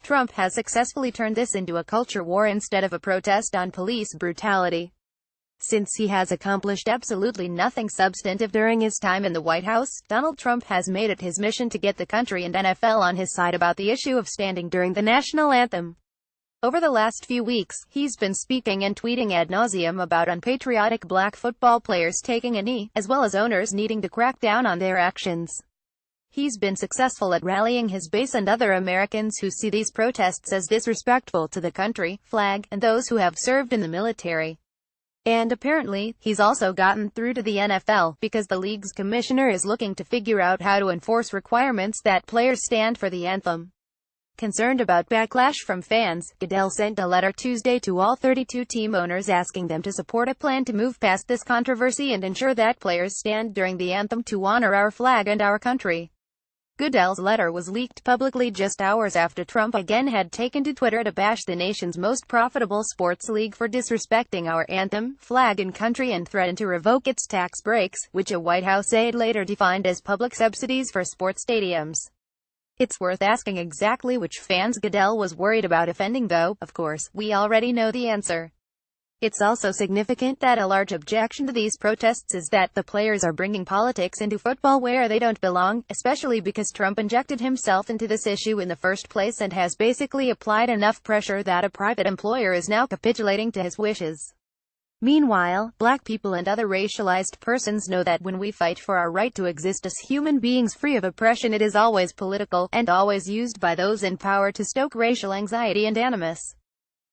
Trump has successfully turned this into a culture war instead of a protest on police brutality. Since he has accomplished absolutely nothing substantive during his time in the White House, Donald Trump has made it his mission to get the country and NFL on his side about the issue of standing during the national anthem. Over the last few weeks, he's been speaking and tweeting ad nauseum about unpatriotic black football players taking a knee, as well as owners needing to crack down on their actions. He's been successful at rallying his base and other Americans who see these protests as disrespectful to the country, flag, and those who have served in the military. And apparently, he's also gotten through to the NFL, because the league's commissioner is looking to figure out how to enforce requirements that players stand for the anthem. Concerned about backlash from fans, Goodell sent a letter Tuesday to all 32 team owners asking them to support a plan to move past this controversy and ensure that players stand during the anthem to honor our flag and our country. Goodell's letter was leaked publicly just hours after Trump again had taken to Twitter to bash the nation's most profitable sports league for disrespecting our anthem, flag and country, and threatened to revoke its tax breaks, which a White House aide later defined as public subsidies for sports stadiums. It's worth asking exactly which fans Goodell was worried about offending, though, of course, we already know the answer. It's also significant that a large objection to these protests is that the players are bringing politics into football where they don't belong, especially because Trump injected himself into this issue in the first place and has basically applied enough pressure that a private employer is now capitulating to his wishes. Meanwhile, black people and other racialized persons know that when we fight for our right to exist as human beings free of oppression, it is always political, and always used by those in power to stoke racial anxiety and animus.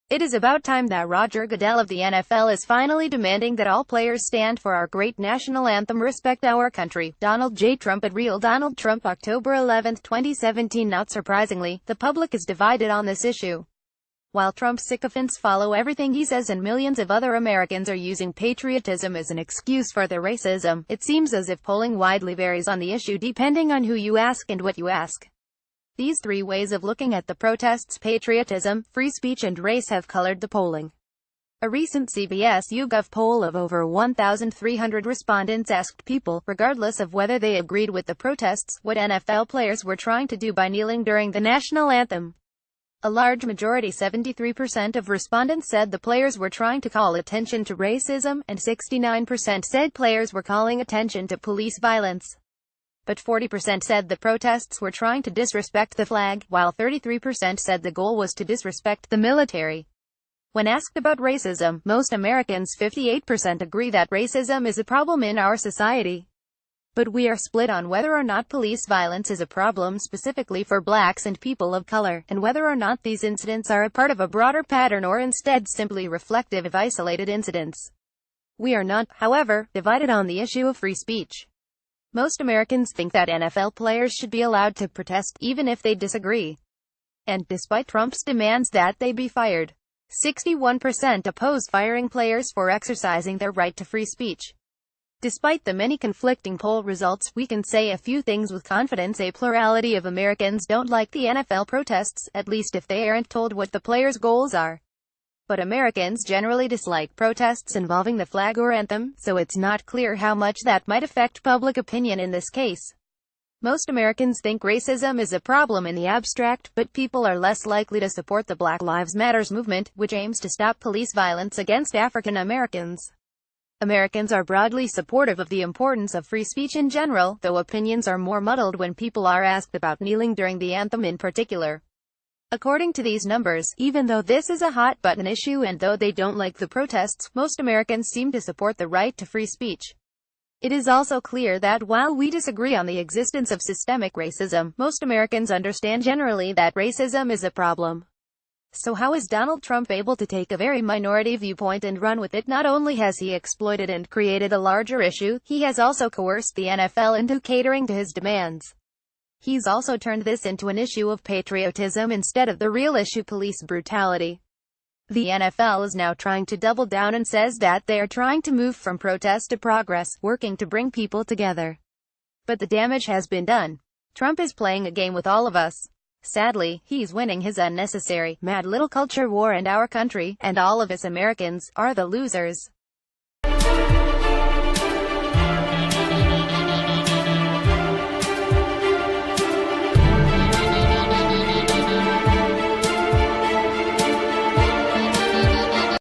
It is about time that Roger Goodell of the NFL is finally demanding that all players stand for our great national anthem, respect our country. Donald J. Trump at Real Donald Trump, October 11, 2017. Not surprisingly, the public is divided on this issue. While Trump's sycophants follow everything he says and millions of other Americans are using patriotism as an excuse for their racism, it seems as if polling widely varies on the issue depending on who you ask and what you ask. These three ways of looking at the protests, patriotism, free speech and race, have colored the polling. A recent CBS YouGov poll of over 1,300 respondents asked people, regardless of whether they agreed with the protests, what NFL players were trying to do by kneeling during the national anthem. A large majority, 73% of respondents, said the players were trying to call attention to racism, and 69% said players were calling attention to police violence. But 40% said the protests were trying to disrespect the flag, while 33% said the goal was to disrespect the military. When asked about racism, most Americans, 58%, agree that racism is a problem in our society. But we are split on whether or not police violence is a problem specifically for blacks and people of color, and whether or not these incidents are a part of a broader pattern or instead simply reflective of isolated incidents. We are not, however, divided on the issue of free speech. Most Americans think that NFL players should be allowed to protest, even if they disagree. And, despite Trump's demands that they be fired, 61% oppose firing players for exercising their right to free speech. Despite the many conflicting poll results, we can say a few things with confidence. A plurality of Americans don't like the NFL protests, at least if they aren't told what the players' goals are. But Americans generally dislike protests involving the flag or anthem, so it's not clear how much that might affect public opinion in this case. Most Americans think racism is a problem in the abstract, but people are less likely to support the Black Lives Matter movement, which aims to stop police violence against African Americans. Americans are broadly supportive of the importance of free speech in general, though opinions are more muddled when people are asked about kneeling during the anthem in particular. According to these numbers, even though this is a hot-button issue and though they don't like the protests, most Americans seem to support the right to free speech. It is also clear that while we disagree on the existence of systemic racism, most Americans understand generally that racism is a problem. So how is Donald Trump able to take a very minority viewpoint and run with it? Not only has he exploited and created a larger issue, he has also coerced the NFL into catering to his demands. He's also turned this into an issue of patriotism instead of the real issue, police brutality. The NFL is now trying to double down and says that they are trying to move from protest to progress, working to bring people together. But the damage has been done. Trump is playing a game with all of us. Sadly, he's winning his unnecessary, mad little culture war, and our country, and all of us Americans, are the losers.